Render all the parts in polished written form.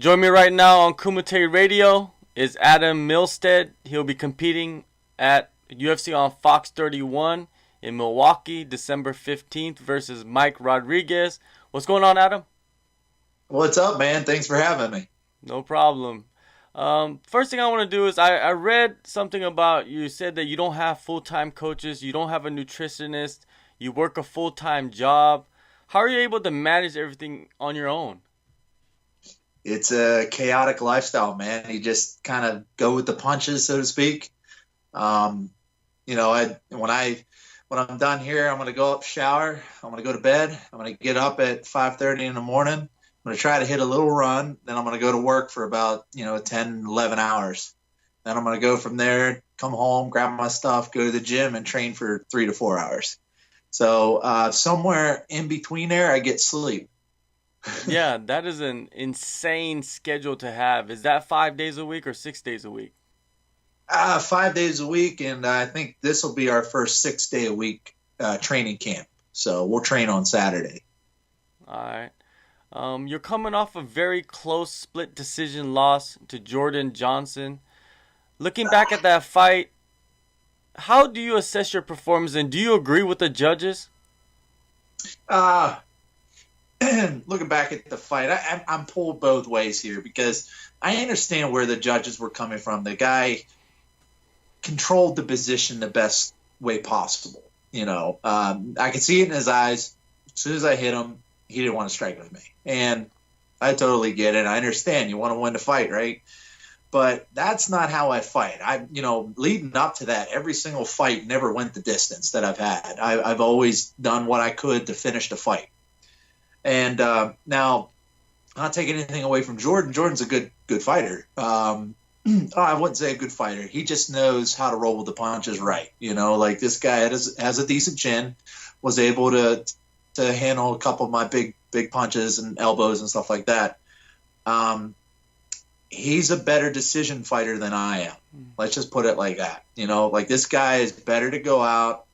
Join me right now on Kumite Radio is Adam Milstead. He'll be competing at UFC On FOX 31 in Milwaukee, December 15th versus Mike Rodriguez. What's going on, Adam? What's up, man? Thanks for having me. No problem. First thing I want to do is I read something about you said that you don't have full-time coaches, you don't have a nutritionist, you work a full-time job. How are you able to manage everything on your own? It's a chaotic lifestyle, man. You just kind of go with the punches, so to speak. Um, when I'm done here, I'm gonna go up, shower. I'm gonna go to bed. I'm gonna get up at 5:30 in the morning. I'm gonna try to hit a little run. Then I'm gonna go to work for about 10, 11 hours. Then I'm gonna go from there, come home, grab my stuff, go to the gym, and train for 3 to 4 hours. So somewhere in between there, I get sleep. Yeah, that is an insane schedule to have. Is that 5 days a week or 6 days a week? 5 days a week, and I think this will be our first 6 day a week training camp. So we'll train on Saturday. All right. You're coming off a very close split decision loss to Jordan Johnson. Looking back at that fight, how do you assess your performance, and do you agree with the judges? Uh, Looking back at the fight, I'm pulled both ways here because I understand where the judges were coming from. The guy controlled the position the best way possible. I could see it in his eyes. As soon as I hit him, he didn't want to strike with me. And I totally get it. I understand. You want to win the fight, right? But that's not how I fight. Leading up to that, every single fight never went the distance that I've had. I've always done what I could to finish the fight. And now, not taking anything away from Jordan. Jordan's a good fighter. I wouldn't say a good fighter. He just knows how to roll with the punches right. Like this guy has a decent chin, was able to handle a couple of my big punches and elbows and stuff like that. He's a better decision fighter than I am. Let's just put it like that. Like this guy is better to go out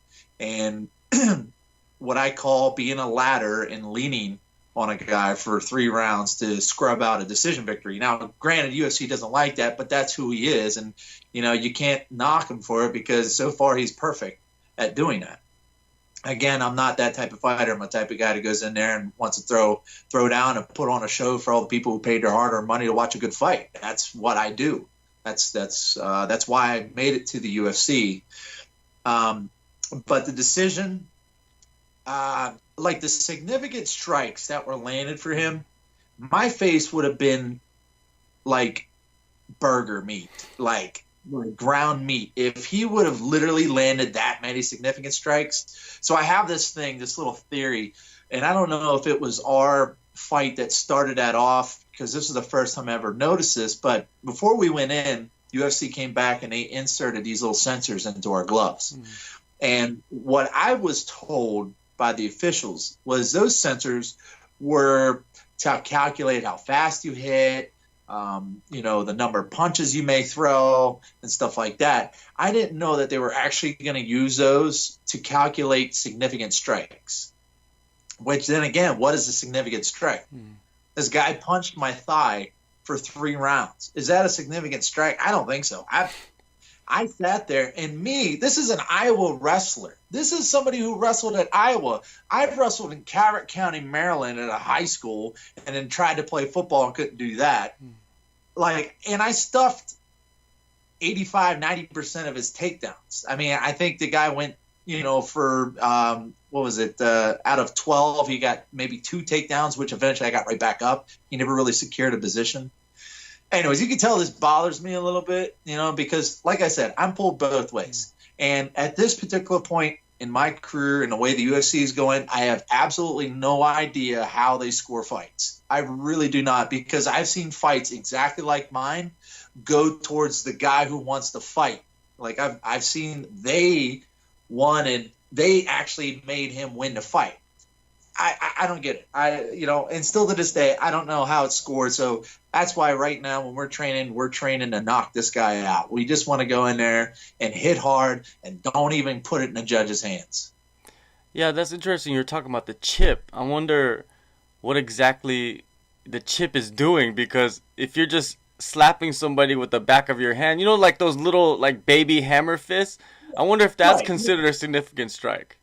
and what I call being a ladder and leaning on a guy for 3 rounds to scrub out a decision victory. Now, granted, UFC doesn't like that, but that's who he is. And, you can't knock him for it because so far he's perfect at doing that. Again, I'm not that type of fighter. I'm the type of guy that goes in there and wants to throw down and put on a show for all the people who paid their hard-earned money to watch a good fight. That's what I do. That's why I made it to the UFC. But the decision, like the significant strikes that were landed for him, my face would have been like burger meat, like ground meat, if he would have literally landed that many significant strikes. So I have this little theory, and I don't know if it was our fight that started that off because this is the first time I ever noticed this, but before we went in, UFC came back and they inserted these little sensors into our gloves. And what I was told by the officials was those sensors were to calculate how fast you hit, the number of punches you may throw and stuff like that. I didn't know that they were actually going to use those to calculate significant strikes, which then again, what is a significant strike? This guy punched my thigh for 3 rounds. Is that a significant strike? I don't think so. I sat there, and this is an Iowa wrestler. This is somebody who wrestled at Iowa. I've wrestled in Carroll County, Maryland at a high school and then tried to play football and couldn't do that. And I stuffed 85-90% of his takedowns. I mean, I think the guy went, for, what was it? Out of 12, he got maybe 2 takedowns, which eventually I got right back up. He never really secured a position. Anyways, you can tell this bothers me a little bit, because like I said, I'm pulled both ways. And at this particular point in my career and the way the UFC is going, I have absolutely no idea how they score fights. I really do not, because I've seen fights exactly like mine go towards the guy who wants to fight. Like I've seen they wanted, they actually made him win the fight. I don't get it. And still to this day, I don't know how it's scored. So that's why right now when we're training to knock this guy out. We just want to go in there and hit hard and don't even put it in the judge's hands. Yeah, that's interesting. You're talking about the chip. I wonder what exactly the chip is doing, because if you're just slapping somebody with the back of your hand, like those little like baby hammer fists, I wonder if that's Right. considered a significant strike.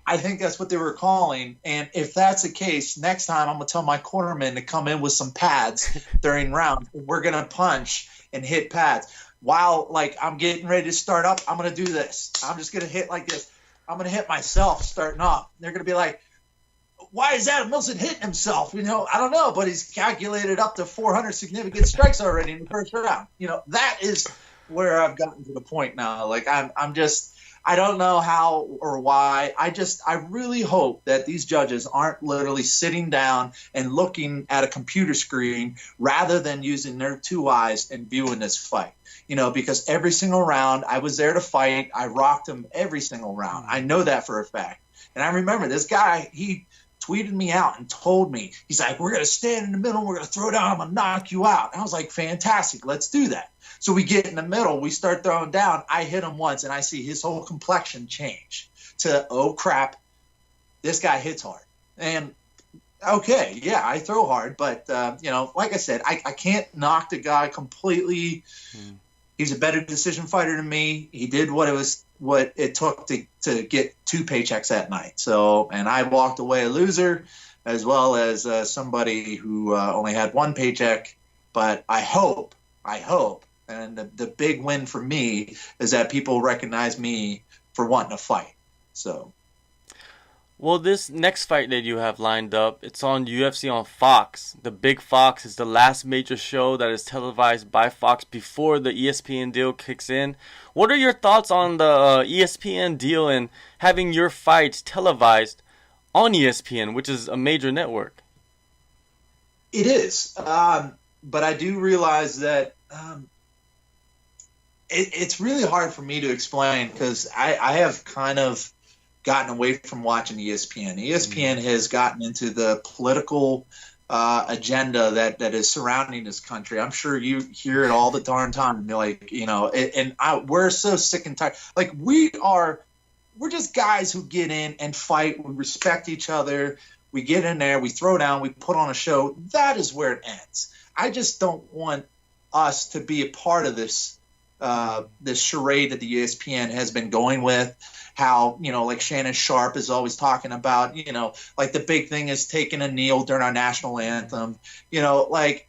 I think that's what they were calling. And if that's the case, next time I'm going to tell my cornerman to come in with some pads during rounds. We're going to punch and hit pads. While, like, I'm getting ready to start up, I'm going to do this. I'm just going to hit like this. I'm going to hit myself starting off. They're going to be like, why is Adam Milstead hitting himself? I don't know, but he's calculated up to 400 significant strikes already in the first round. That is where I've gotten to the point now. Like, I'm just – I don't know how or why. I really hope that these judges aren't literally sitting down and looking at a computer screen rather than using their two eyes and viewing this fight. Because every single round I was there to fight. I rocked him every single round. I know that for a fact. And I remember this guy, he tweeted me out and told me, he's like, we're going to stand in the middle. We're going to throw down. I'm going to knock you out. And I was like, fantastic. Let's do that. So we get in the middle, we start throwing down. I hit him once, and I see his whole complexion change to, oh, crap, this guy hits hard. And, okay, yeah, I throw hard. But, like I said, I can't knock the guy completely. He's a better decision fighter than me. He did what it took to get 2 paychecks that night. So, and I walked away a loser, as well as somebody who only had 1 paycheck. But I hope, and the big win for me is that people recognize me for wanting to fight. So, well, this next fight that you have lined up, it's on UFC on Fox. The Big Fox is the last major show that is televised by Fox before the ESPN deal kicks in. What are your thoughts on the ESPN deal and having your fights televised on ESPN, which is a major network? It is, but I do realize that it's really hard for me to explain, because I have kind of gotten away from watching ESPN. ESPN has gotten into the political agenda that is surrounding this country. I'm sure you hear it all the darn time. We're so sick and tired. Like, we're just guys who get in and fight. We respect each other. We get in there, we throw down, we put on a show. That is where it ends. I just don't want us to be a part of this charade that the ESPN has been going with. How, like Shannon Sharp is always talking about, like the big thing is taking a kneel during our national anthem. Like,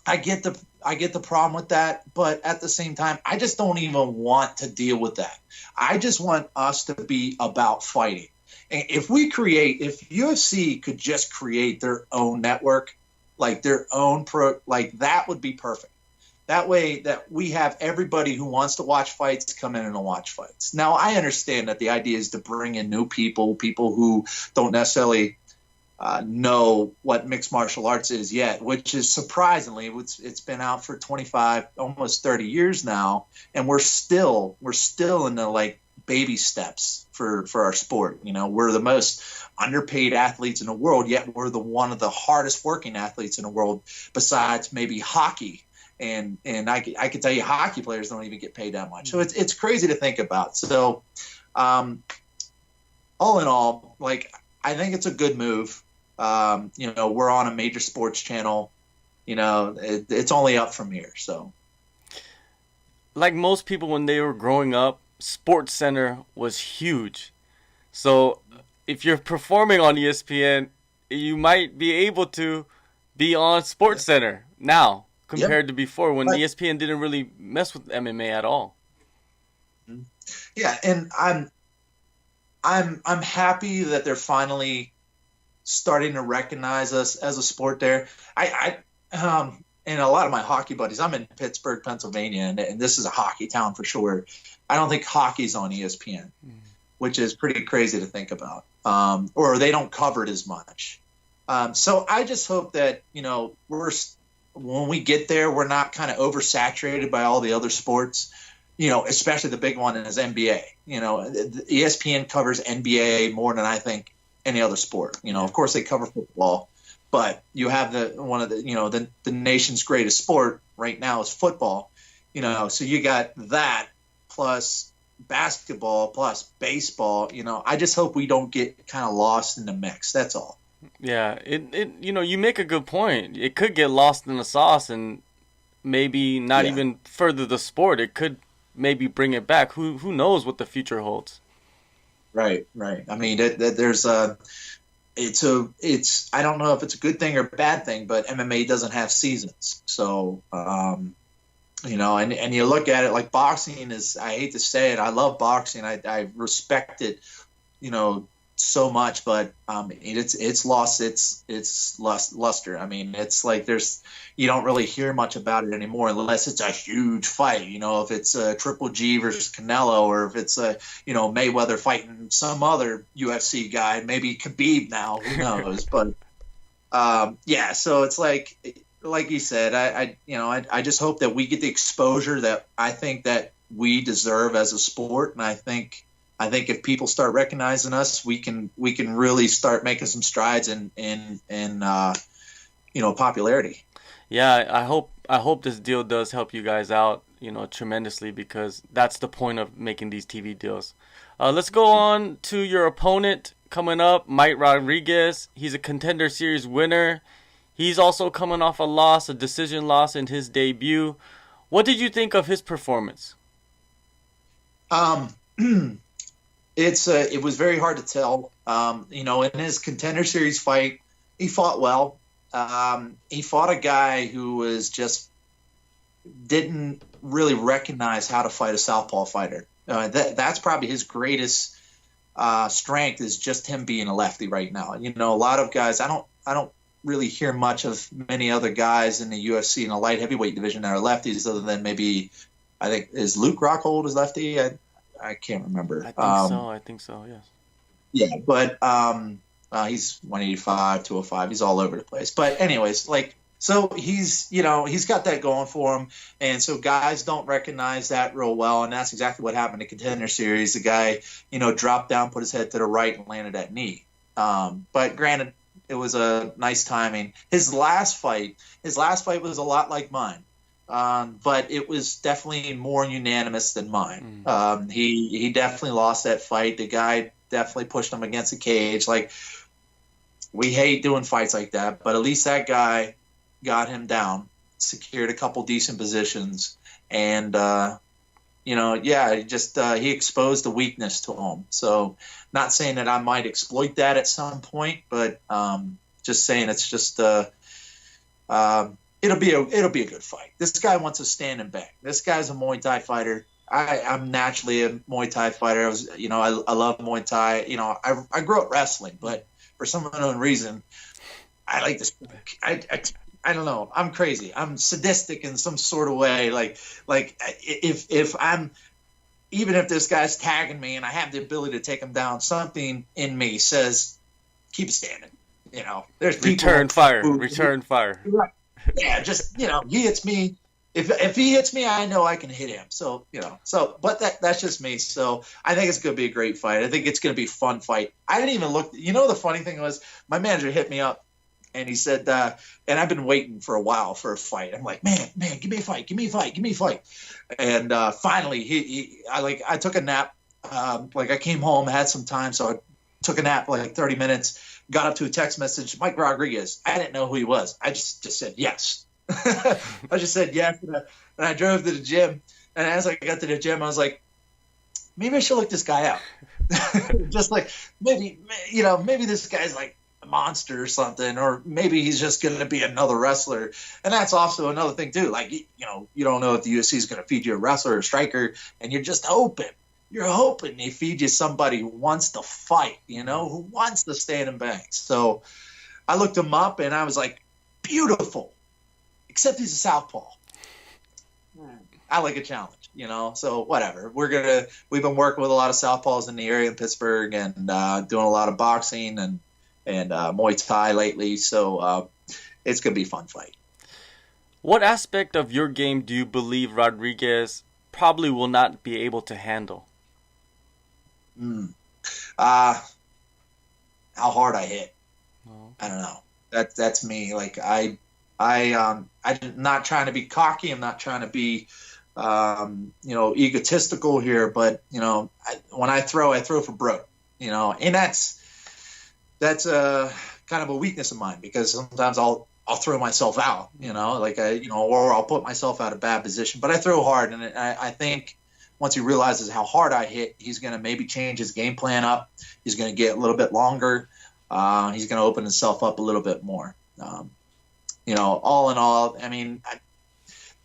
I get the problem with that, but at the same time, I just don't even want to deal with that. I just want us to be about fighting. And if UFC could just create their own network, like their own like that would be perfect. That way that we have everybody who wants to watch fights come in and watch fights. Now, I understand that the idea is to bring in new people who don't necessarily know what mixed martial arts is yet, which is surprisingly, it's been out for 25, almost 30 years now, and we're still in the like baby steps for our sport. We're the most underpaid athletes in the world, yet we're one of the hardest working athletes in the world, besides maybe hockey. And I can tell you, hockey players don't even get paid that much. So it's crazy to think about. So, all in all, like, I think it's a good move. We're on a major sports channel. It's only up from here. So, like most people when they were growing up, Sports Center was huge. So if you're performing on ESPN, you might be able to be on Sports Center now, compared to before, when ESPN didn't really mess with MMA at all. Yeah, and I'm happy that they're finally starting to recognize us as a sport there. And a lot of my hockey buddies, I'm in Pittsburgh, Pennsylvania, and this is a hockey town for sure. I don't think hockey's on ESPN, which is pretty crazy to think about. Or they don't cover it as much. So I just hope that, when we get there, we're not kind of oversaturated by all the other sports, especially the big one is NBA. ESPN covers NBA more than I think any other sport. Of course they cover football, but you have the nation's greatest sport right now is football. So you got that plus basketball plus baseball. I just hope we don't get kind of lost in the mix. That's all. Yeah, you make a good point. It could get lost in the sauce and maybe not Yeah. even further the sport. It could maybe bring it back. Who knows what the future holds? Right, right. I mean, there's a it's I don't know if it's a good thing or a bad thing, but MMA doesn't have seasons. So, and you look at it like boxing is, I hate to say it, I love boxing. I respect it, you know, so much, but it's lost its luster. I mean, it's like you don't really hear much about it anymore unless it's a huge fight. You know, if it's a Triple G versus Canelo, or if it's a Mayweather fighting some other UFC guy, maybe Khabib now, who knows? But yeah, so it's like you said, I just hope that we get the exposure that I think that we deserve as a sport, and I think if people start recognizing us, we can really start making some strides in popularity. Yeah, I hope this deal does help you guys out, tremendously, because that's the point of making these TV deals. Let's go on to your opponent coming up, Mike Rodriguez. He's a Contender Series winner. He's also coming off a decision loss in his debut. What did you think of his performance? It was very hard to tell. In his Contender Series fight, he fought well. He fought a guy who was just didn't really recognize how to fight a southpaw fighter. That's probably his greatest strength, is just him being a lefty right now. A lot of guys, I don't really hear much of many other guys in the UFC in the light heavyweight division that are lefties, other than maybe, I think, is Luke Rockhold is lefty? I can't remember. I think so. Yes. Yeah, but he's 185, 205. He's all over the place. But anyways, so he's got that going for him, and so guys don't recognize that real well, and that's exactly what happened in Contender Series. The guy, dropped down, put his head to the right, and landed that knee. But granted, it was a nice timing. His last fight was a lot like mine. But it was definitely more unanimous than mine. He definitely lost that fight. The guy definitely pushed him against the cage. Like, we hate doing fights like that, but at least that guy got him down, secured a couple decent positions, and he exposed the weakness to him. So, not saying that I might exploit that at some point, but just saying it's just it'll be a good fight. This guy wants to stand and bang. This guy's a Muay Thai fighter. I'm naturally a Muay Thai fighter. I love Muay Thai. I grew up wrestling, but for some unknown reason, I like this. I don't know. I'm crazy. I'm sadistic in some sort of way. Like if I'm, even if this guy's tagging me and I have the ability to take him down, something in me says, keep it standing. There's people Return fire. Return fire. Yeah, just he hits me. If he hits me, I know I can hit him. So but that's just me. So I think it's going to be a great fight. I think it's going to be a fun fight. I didn't even look. The funny thing was, my manager hit me up and he said, and I've been waiting for a while for a fight. I'm like, man, give me a fight, give me a fight. And finally, I took a nap. I came home, had some time, so I took a nap 30 minutes. Got up to a text message, Mike Rodriguez. I didn't know who he was. I just said yes. I just said yes, and I drove to the gym. And as I got to the gym, I was like, maybe I should look this guy out. Just maybe this guy's like a monster or something, or maybe he's just going to be another wrestler. And that's also another thing too. You don't know if the UFC is going to feed you a wrestler or a striker, and you're just hoping. You're hoping they feed you somebody who wants to fight, who wants to stand and bang. So I looked him up, and I was like, beautiful, except he's a southpaw. I like a challenge, so whatever. We've been working with a lot of southpaws in the area in Pittsburgh, and doing a lot of boxing and Muay Thai lately. So it's going to be a fun fight. What aspect of your game do you believe Rodriguez probably will not be able to handle? How hard I hit. I don't know. That's me. I'm not trying to be cocky. I'm not trying to be, egotistical here. But when I throw for broke. And that's kind of a weakness of mine, because sometimes I'll throw myself out, like or I'll put myself out of bad position. But I throw hard, and I think once he realizes how hard I hit, he's going to maybe change his game plan up. He's going to get a little bit longer. He's going to open himself up a little bit more. All in all, I mean,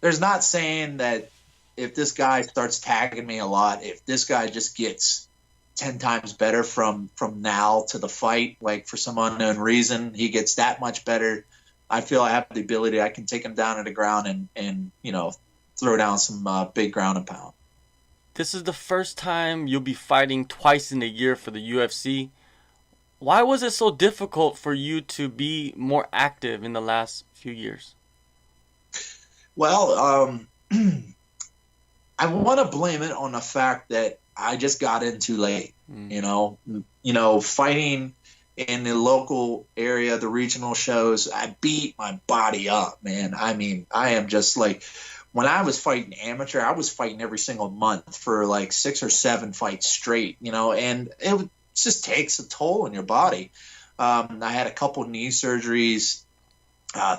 there's not saying that if this guy starts tagging me a lot, if this guy just gets 10 times better from now to the fight, like for some unknown reason, he gets that much better. I feel I have the ability. I can take him down to the ground and throw down some big ground and pound. This is the first time you'll be fighting twice in a year for the UFC. Why was it so difficult for you to be more active in the last few years? Well, I want to blame it on the fact that I just got in too late. Fighting in the local area, the regional shows, I beat my body up, man. I mean, I am just like, when I was fighting amateur, I was fighting every single month for like 6 or 7 fights straight, and it just takes a toll on your body. I had a couple knee surgeries,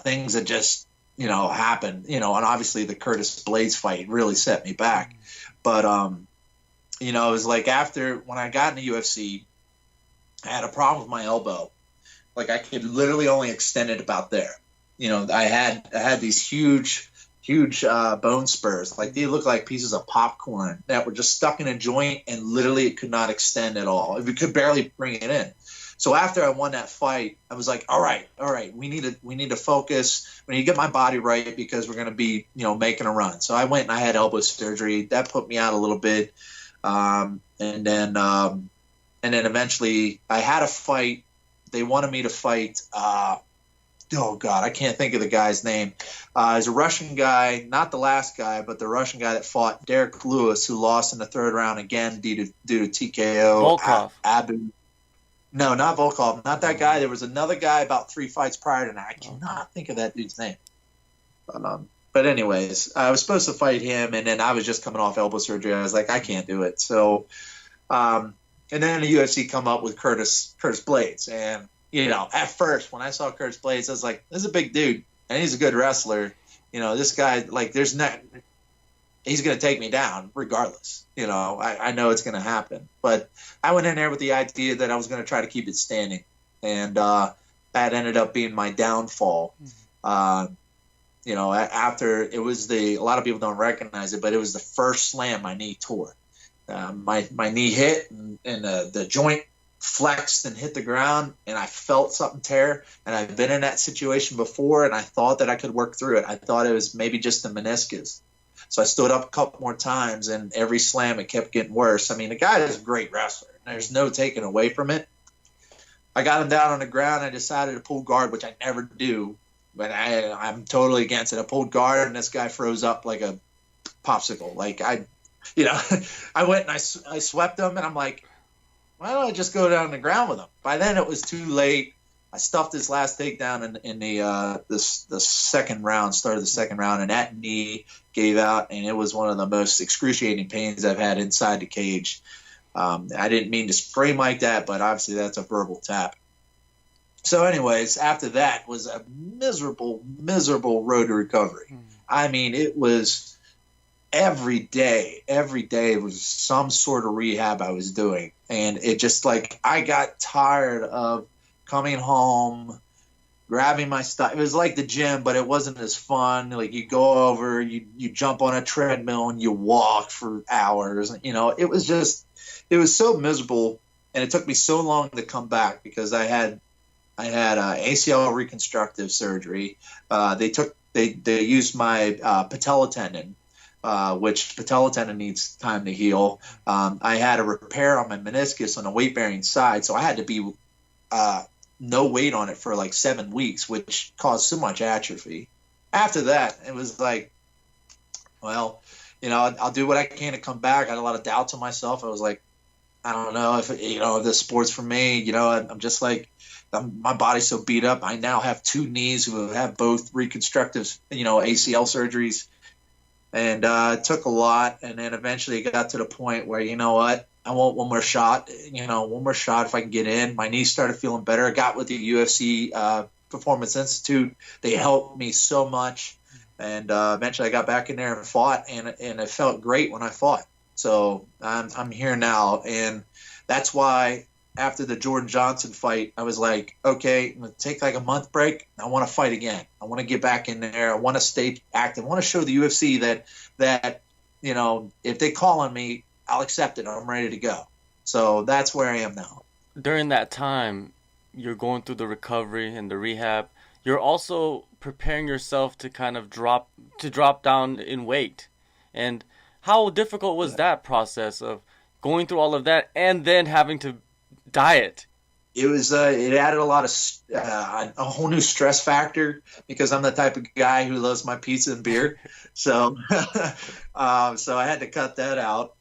things that just, happened, and obviously the Curtis Blades fight really set me back. But, it was like when I got in the UFC, I had a problem with my elbow. Like I could literally only extend it about there. I had these huge bone spurs. Like they looked like pieces of popcorn that were just stuck in a joint, and literally it could not extend at all. We could barely bring it in. So after I won that fight, I was like, all right, we need to focus. We need to get my body right, because we're going to be, making a run. So I went and I had elbow surgery. That put me out a little bit. And then eventually I had a fight. They wanted me to fight, oh God, I can't think of the guy's name. He's a Russian guy, not the last guy, but the Russian guy that fought Derek Lewis, who lost in the 3rd round again due to TKO. Volkov. No, not Volkov, not that guy. There was another guy about 3 fights prior to that. I cannot think of that dude's name. But anyways, I was supposed to fight him, and then I was just coming off elbow surgery. I was like, I can't do it. So, and then the UFC come up with Curtis Blades, and at first, when I saw Curtis Blades, I was like, this is a big dude, and he's a good wrestler. This guy, like, he's going to take me down regardless. I know it's going to happen. But I went in there with the idea that I was going to try to keep it standing, and that ended up being my downfall. After it was a lot of people don't recognize it, but it was the first slam my knee tore. My knee hit, and the joint flexed and hit the ground, and I felt something tear. And I've been in that situation before, and I thought that I could work through it. I thought it was maybe just the meniscus. So I stood up a couple more times, and every slam it kept getting worse. I mean, the guy is a great wrestler. There's no taking away from it. I got him down on the ground. I decided to pull guard, which I never do, but I'm totally against it. I pulled guard, and this guy froze up like a popsicle. Like I went and I swept him, and I'm like, why don't I just go down on the ground with him? By then it was too late. I stuffed his last takedown in the second round, started the second round, and that knee gave out, and it was one of the most excruciating pains I've had inside the cage. I didn't mean to scream like that, but obviously that's a verbal tap. So anyways, after that was a miserable road to recovery. I mean, it was every day was some sort of rehab I was doing. And it just like, I got tired of coming home, grabbing my stuff. It was like the gym, but it wasn't as fun. Like you go over, you jump on a treadmill and you walk for hours. It was so miserable. And it took me so long to come back because I had ACL reconstructive surgery. They used my patella tendon, which patella tendon needs time to heal. I had a repair on my meniscus on the weight-bearing side, so I had to be no weight on it for like 7 weeks, which caused so much atrophy. After that, it was like, well, I'll do what I can to come back. I had a lot of doubts on myself. I was like, I don't know if this sport's for me. I'm just like, my body's so beat up. I now have 2 knees who have both reconstructive, ACL surgeries. And it took a lot. And then eventually it got to the point where, you know what, I want one more shot, one more shot if I can get in. My knees started feeling better. I got with the UFC Performance Institute. They helped me so much. And eventually I got back in there and fought, and it felt great when I fought. So I'm here now. And that's why after the Jordan Johnson fight, I was like, okay, I'm going to take like a month break. I want to fight again. I want to get back in there. I want to stay active. I want to show the UFC that if they call on me, I'll accept it. I'm ready to go. So that's where I am now. During that time, you're going through the recovery and the rehab. You're also preparing yourself to kind of drop down in weight. And how difficult was that process of going through all of that and then having to diet? It was it added a lot of a whole new stress factor because I'm the type of guy who loves my pizza and beer. So so I had to cut that out.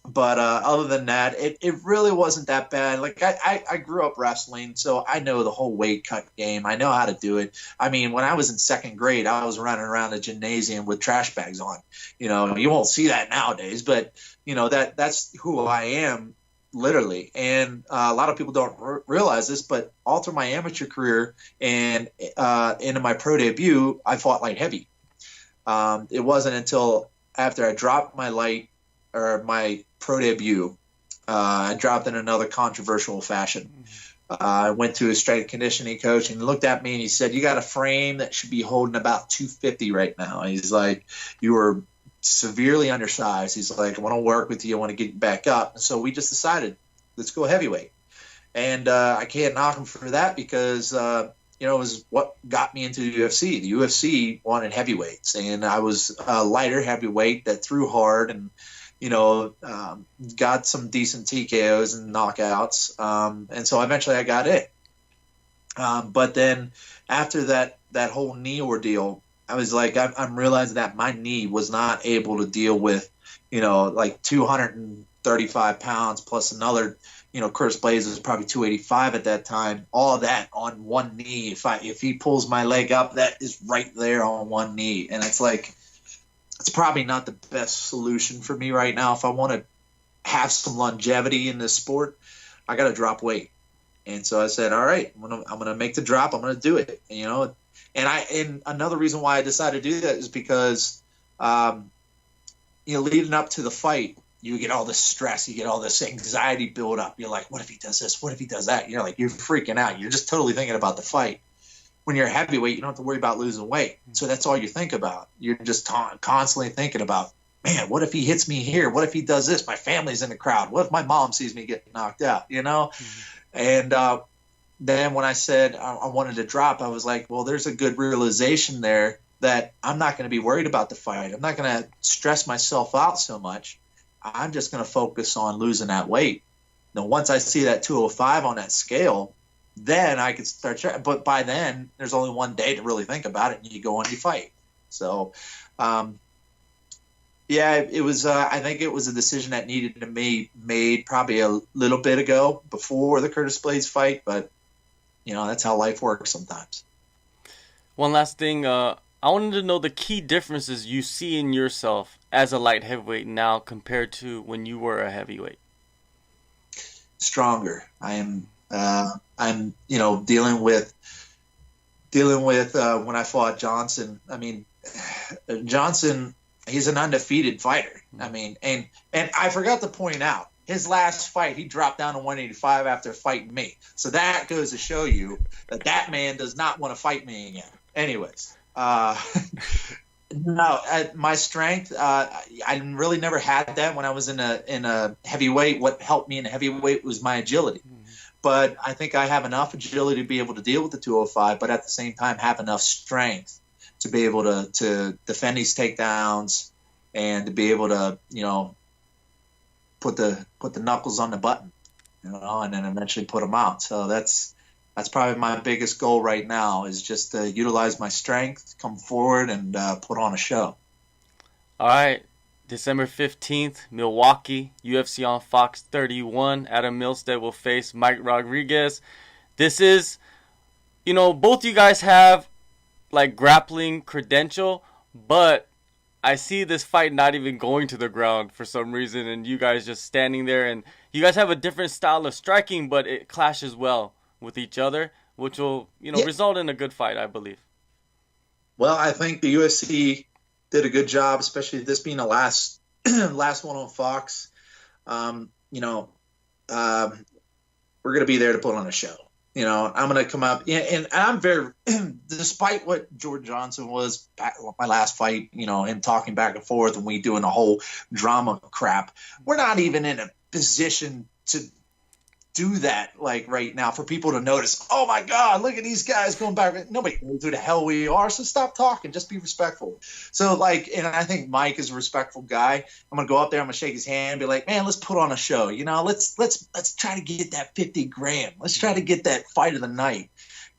But other than that, it really wasn't that bad. Like I grew up wrestling, so I know the whole weight cut game. I know how to do it. I mean, when I was in second grade, I was running around the gymnasium with trash bags on. You won't see that nowadays, but that's who I am, literally. And a lot of people don't realize this, but all through my amateur career and into my pro debut, I fought light heavy. It wasn't until after I dropped my pro debut, I dropped in another controversial fashion. I went to a strength and conditioning coach, and he looked at me and he said, "You got a frame that should be holding about 250 right now." He's like, "You were severely undersized." He's like, "I want to work with you. I want to get you back up." And so we just decided, let's go heavyweight. And I can't knock him for that because it was what got me into the UFC. The UFC wanted heavyweights, and I was a lighter heavyweight that threw hard and got some decent TKOs and knockouts. And so eventually I got it. But then after that whole knee ordeal, I was like, I'm realizing that my knee was not able to deal with, like 235 pounds plus another, Curtis Blaze was probably 285 at that time. All of that on one knee. If he pulls my leg up, that is right there on one knee. And it's like, it's probably not the best solution for me right now. If I want to have some longevity in this sport, I got to drop weight. And so I said, all right, I'm gonna make the drop. I'm gonna do it. And another reason why I decided to do that is because, leading up to the fight, you get all this stress, you get all this anxiety build up. You're like, what if he does this? What if he does that? You're freaking out. You're just totally thinking about the fight. When you're a heavyweight, you don't have to worry about losing weight. So that's all you think about. You're just constantly thinking about, man, what if he hits me here? What if he does this? My family's in the crowd. What if my mom sees me get knocked out? And then when I said I wanted to drop, I was like, well, there's a good realization there that I'm not going to be worried about the fight. I'm not going to stress myself out so much. I'm just going to focus on losing that weight. Now, once I see that 205 on that scale, then I could start. But by then, there's only one day to really think about it, and you go on, you fight. So, it was. I think it was a decision that needed to be made probably a little bit ago before the Curtis Blades fight. But that's how life works sometimes. One last thing. I wanted to know the key differences you see in yourself as a light heavyweight now compared to when you were a heavyweight. Stronger. I'm dealing with when I fought Johnson. I mean, Johnson, he's an undefeated fighter. I mean, and I forgot to point out, his last fight, he dropped down to 185 after fighting me. So that goes to show you that man does not want to fight me again. Anyways, no, my strength, I really never had that when I was in a heavyweight. What helped me in a heavyweight was my agility. But I think I have enough agility to be able to deal with the 205, but at the same time have enough strength to be able to defend these takedowns and to be able to, put the knuckles on the button, and then eventually put them out. So that's probably my biggest goal right now is just to utilize my strength, come forward, and put on a show. All right. December 15th, Milwaukee, UFC on Fox 31. Adam Milstead will face Mike Rodriguez. This is, both you guys have like grappling credential, but I see this fight not even going to the ground for some reason, and you guys just standing there, and you guys have a different style of striking, but it clashes well with each other, which will, Yeah. result in a good fight, I believe. Well, I think the UFC did a good job, especially this being the last last one on Fox. You know, we're going to be there to put on a show. You know, I'm going to come up, and I'm very, despite what George Johnson was back, my last fight, him talking back and forth and we doing the whole drama crap, we're not even in a position to do that like right now for people to notice. Oh my God, look at these guys going back. Nobody knows who the hell we are, so stop talking. Just be respectful. So and I think Mike is a respectful guy. I'm gonna go up there. I'm gonna shake his hand, and be like, man, let's put on a show. Let's try to get that 50 grand. Let's try to get that fight of the night.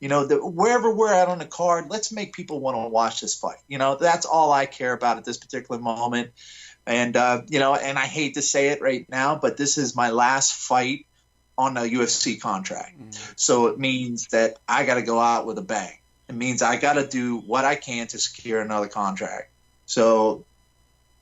Wherever we're at on the card, let's make people want to watch this fight. That's all I care about at this particular moment. And and I hate to say it right now, but this is my last fight on a UFC contract. So it means that I got to go out with a bang. It means I got to do what I can to secure another contract. So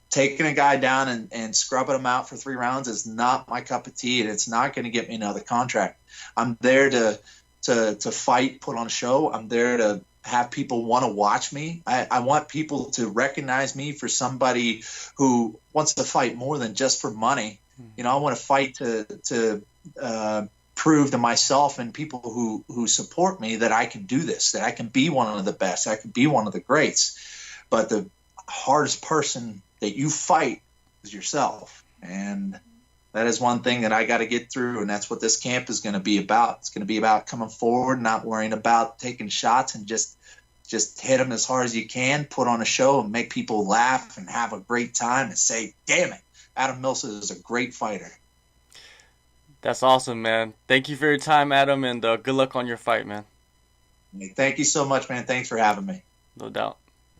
taking a guy down and scrubbing him out for 3 rounds is not my cup of tea, and it's not going to get me another contract. I'm there to fight, put on a show. I'm there to have people want to watch me. I want people to recognize me for somebody who wants to fight more than just for money. I want to fight to prove to myself and people who support me that I can do this, that I can be one of the best, I can be one of the greats. But the hardest person that you fight is yourself. And that is one thing that I got to get through, and that's what this camp is going to be about. It's going to be about coming forward, not worrying about taking shots, and just hit them as hard as you can, put on a show, and make people laugh and have a great time and say, damn it, Adam Milstead is a great fighter. That's awesome, man. Thank you for your time, Adam, and good luck on your fight, man. Thank you so much, man. Thanks for having me. No doubt.